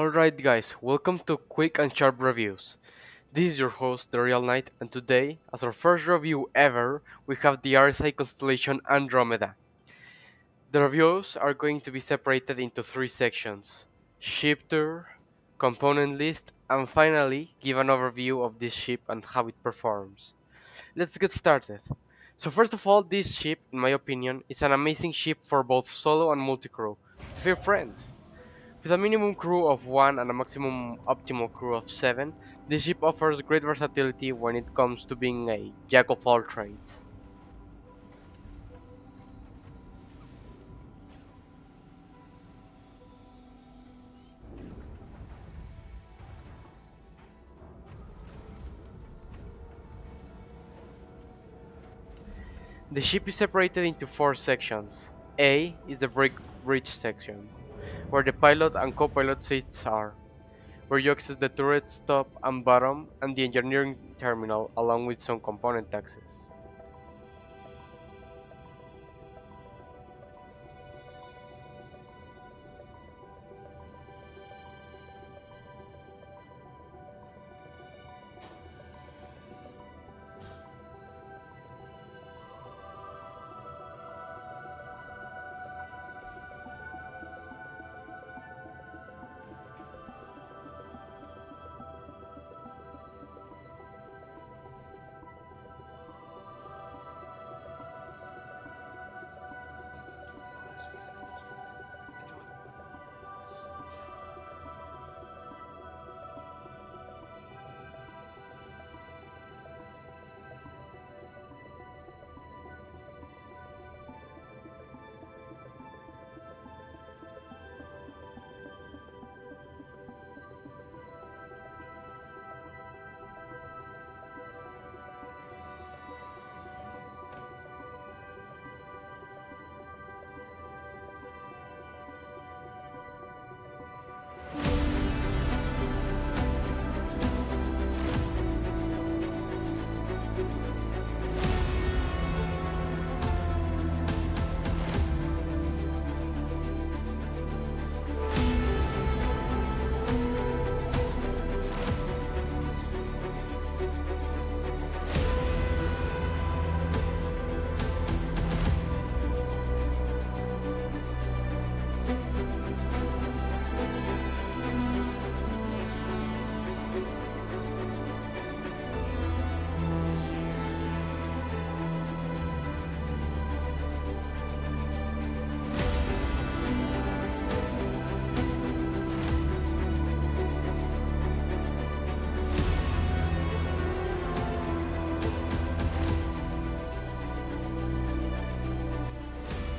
Alright guys, welcome to Quick and Sharp Reviews. This is your host, The Real Knight, and today, as our first review ever, we have the RSI Constellation Andromeda. The reviews are going to be separated into three sections: ship tour, component list, and finally, give an overview of this ship and how it performs. Let's get started. So first of all, this ship, in my opinion, is an amazing ship for both solo and multi-crew, to feel friends. With a minimum crew of 1 and a maximum optimal crew of 7, this ship offers great versatility when it comes to being a jack of all trades. The ship is separated into four sections. A is the bridge section, where the pilot and co-pilot seats are, where you access the turret's top and bottom and the engineering terminal along with some component access.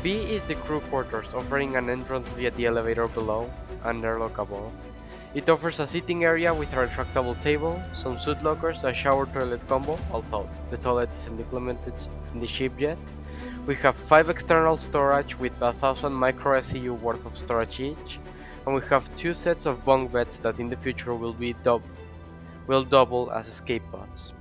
B is the crew quarters, offering an entrance via the elevator below and airlock above. It offers a sitting area with a retractable table, some suit lockers, a shower toilet combo, although the toilet isn't implemented in the ship yet. We have 5 external storage with 1000 micro SEU worth of storage each, and we have 2 sets of bunk beds that in the future will double as escape pods.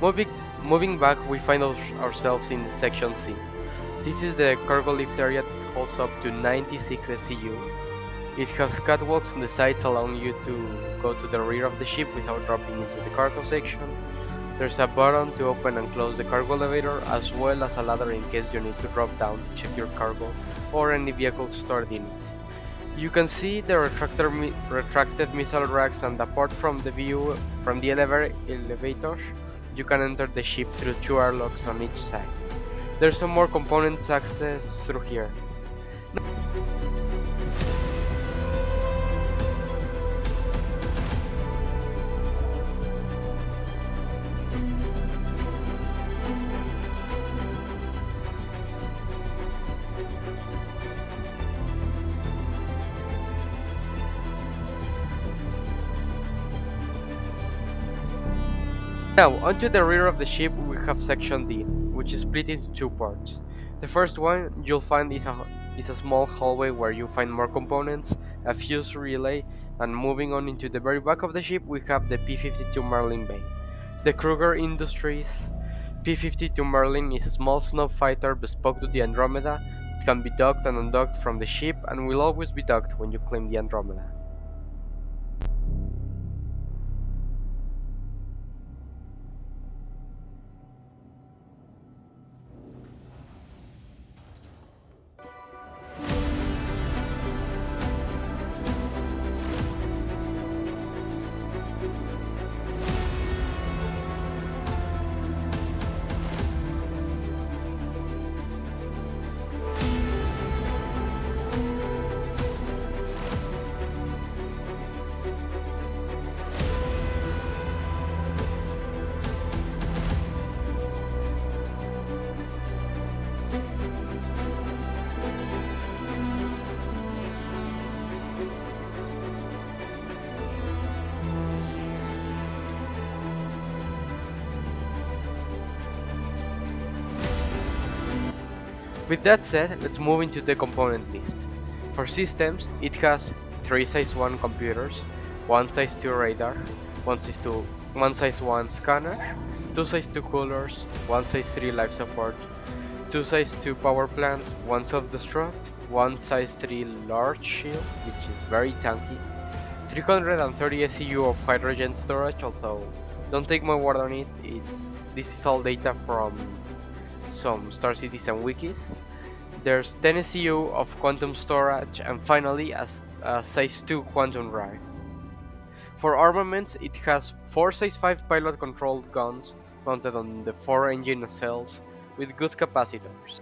Moving, moving back, we find ourselves in section C. This is the cargo lift area that holds up to 96 SCU. It has catwalks on the sides allowing you to go to the rear of the ship without dropping into the cargo section. There's a button to open and close the cargo elevator, as well as a ladder in case you need to drop down to check your cargo or any vehicles stored in it. You can see the retracted missile racks, and apart from the view from the elevator, you can enter the ship through 2 airlocks on each side. There's some more components access through here. Now, onto the rear of the ship we have section D, which is split into two parts. The first one you'll find is a small hallway where you find more components, a fuse relay, and moving on into the very back of the ship we have the P-52 Merlin Bay. The Kruger Industries P-52 Merlin is a small snow fighter bespoke to the Andromeda. It can be docked and undocked from the ship and will always be docked when you claim the Andromeda. With that said, let's move into the component list. For systems, it has 3 size 1 computers, 1 size 2 radar, 1 size 1 scanner, 2 size 2 coolers, 1 size 3 life support, 2 size 2 power plants, 1 self-destruct, 1 size 3 large shield, which is very tanky, 330 SEU of hydrogen storage, although don't take my word on it, this is all data from some Star Citizen wikis. There's 10 SEU of quantum storage, and finally a size 2 quantum drive. For armaments, it has 4 size 5 pilot controlled guns mounted on the 4 engine nacelles with good capacitors.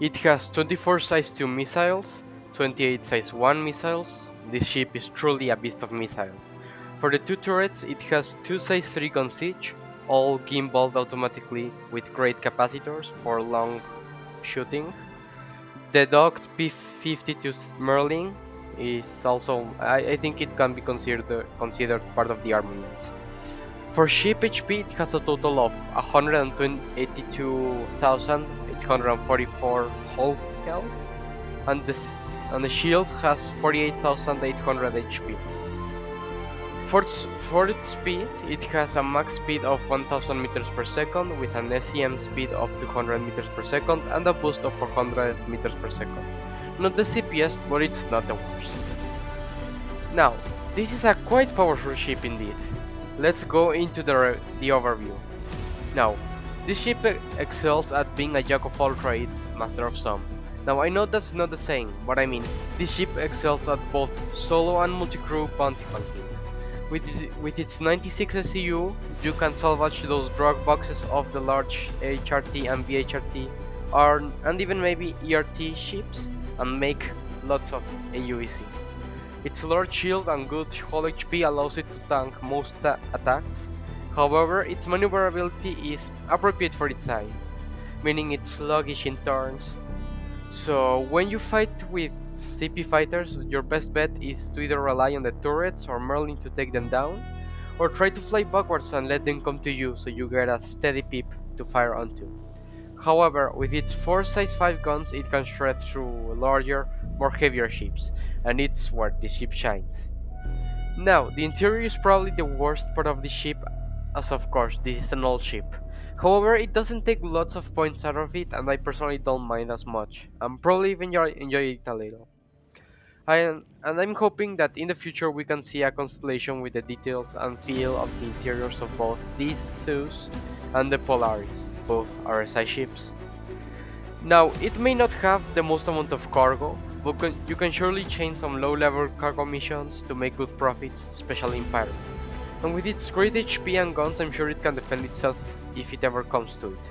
It has 24 size 2 missiles, 28 size 1 missiles. This ship is truly a beast of missiles. For the 2 turrets, it has 2 size 3 guns each, all gimbaled automatically with great capacitors for long shooting. The docked P-52 Merlin is also, I think it can be considered part of the armament. For ship HP, it has a total of 182,844 whole health, and the shield has 48,800 HP. For its speed, it has a max speed of 1000 meters per second with an SEM speed of 200 meters per second and a boost of 400 meters per second. Not the CPS, but it's not the worst. Now, this is a quite powerful ship indeed. Let's go into the overview. Now, this ship excels at being a jack of all trades, master of some. Now I know that's not the saying, but I mean, this ship excels at both solo and multi-crew bounty hunting. With its 96 SEU, you can salvage those drug boxes of the large HRT and VHRT, and even maybe ERT ships, and make lots of AUEC. Its large shield and good hull HP allows it to tank most attacks. However, its maneuverability is appropriate for its size, meaning it's sluggish in turns. So when you fight with CP fighters, your best bet is to either rely on the turrets or Merlin to take them down, or try to fly backwards and let them come to you so you get a steady peep to fire onto. However, with its 4 size 5 guns it can shred through larger, more heavier ships, and it's where this ship shines. Now, the interior is probably the worst part of the ship, as of course this is an old ship. However, it doesn't take lots of points out of it, and I personally don't mind as much. I'm probably even enjoy it a little. I'm hoping that in the future we can see a constellation with the details and feel of the interiors of both these Zeus and the Polaris, both RSI ships. Now, it may not have the most amount of cargo, but you can surely chain some low-level cargo missions to make good profits, especially in Pirate. And with its great HP and guns, I'm sure it can defend itself if it ever comes to it.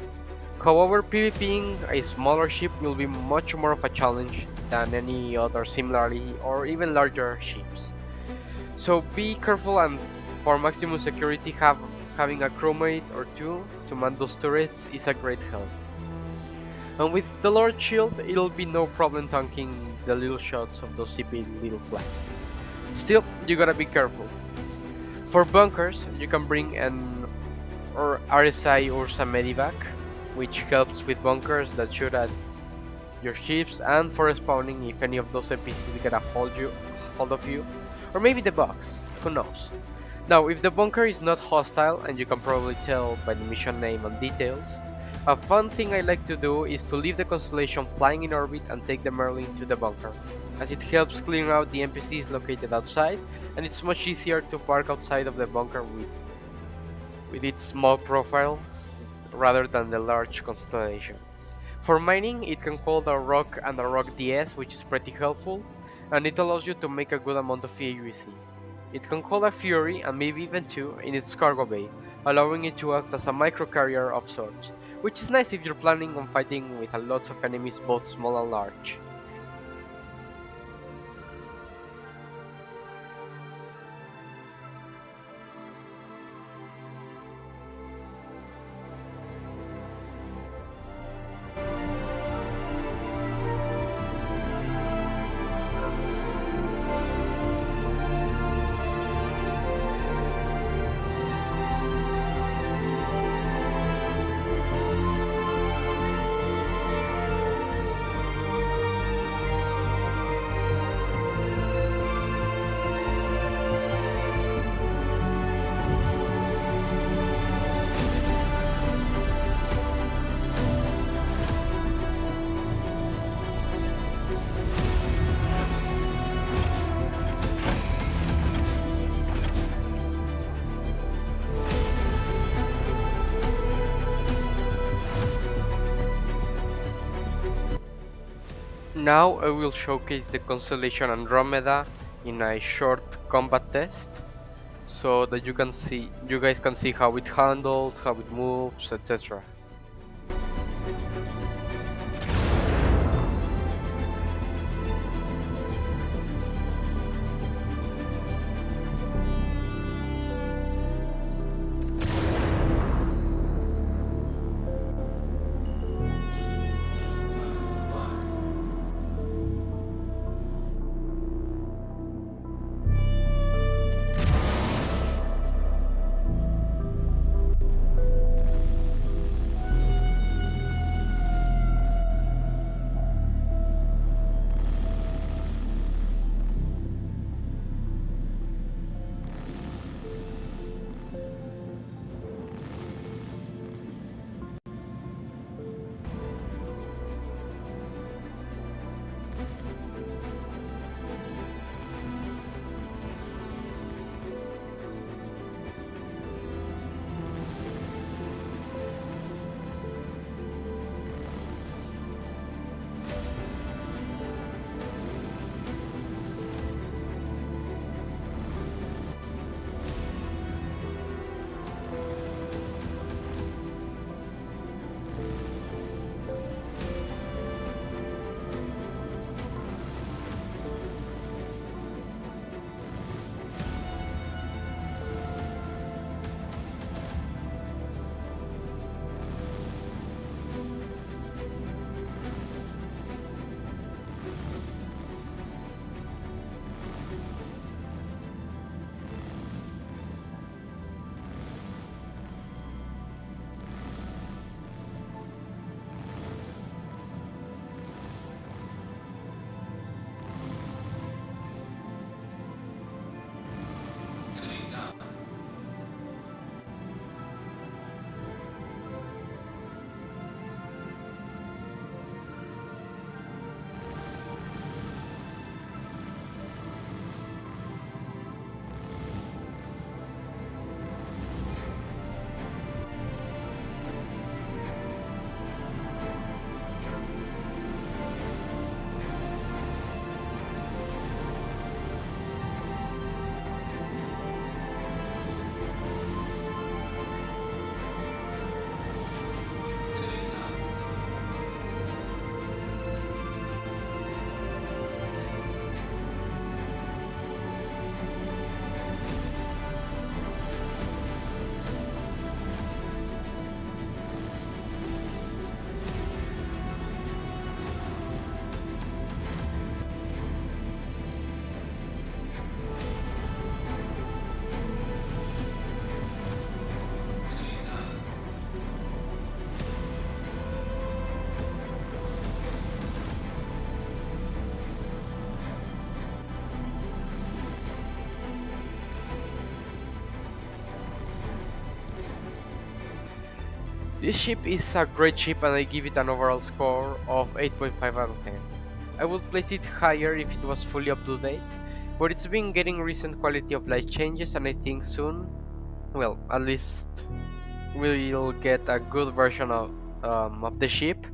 However, PvPing a smaller ship will be much more of a challenge than any other similarly or even larger ships. So be careful, and for maximum security having a crewmate or two to man those turrets is a great help. And with the large shield, it'll be no problem tanking the little shots of those CP little flags. Still, you gotta be careful. For bunkers, you can bring an or RSI Ursa Medivac, which helps with bunkers that shoot at your ships and for spawning if any of those NPCs get a hold of you, or maybe the box, who knows. Now, if the bunker is not hostile, and you can probably tell by the mission name and details, a fun thing I like to do is to leave the constellation flying in orbit and take the Merlin to the bunker, as it helps clear out the NPCs located outside, and it's much easier to park outside of the bunker with its small profile rather than the large constellation. For mining, it can hold a rock and a rock DS, which is pretty helpful, and it allows you to make a good amount of AUC. It can hold a Fury and maybe even two in its cargo bay, allowing it to act as a micro-carrier of sorts, which is nice if you're planning on fighting with a lots of enemies both small and large. Now I will showcase the constellation Andromeda in a short combat test, so that you guys can see how it handles, how it moves, etc. This ship is a great ship and I give it an overall score of 8.5 out of 10. I would place it higher if it was fully up to date, but it's been getting recent quality of life changes and I think soon, well, at least we'll get a good version of the ship.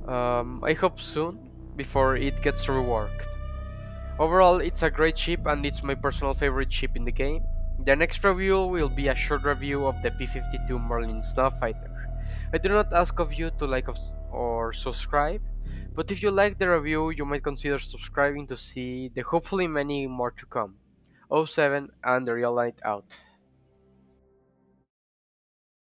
I hope soon, before it gets reworked. Overall, it's a great ship and it's my personal favorite ship in the game. The next review will be a short review of the P-52 Merlin Starfighter. I do not ask of you to like or subscribe, but if you like the review, you might consider subscribing to see the hopefully many more to come. Oh 07 and the real light out.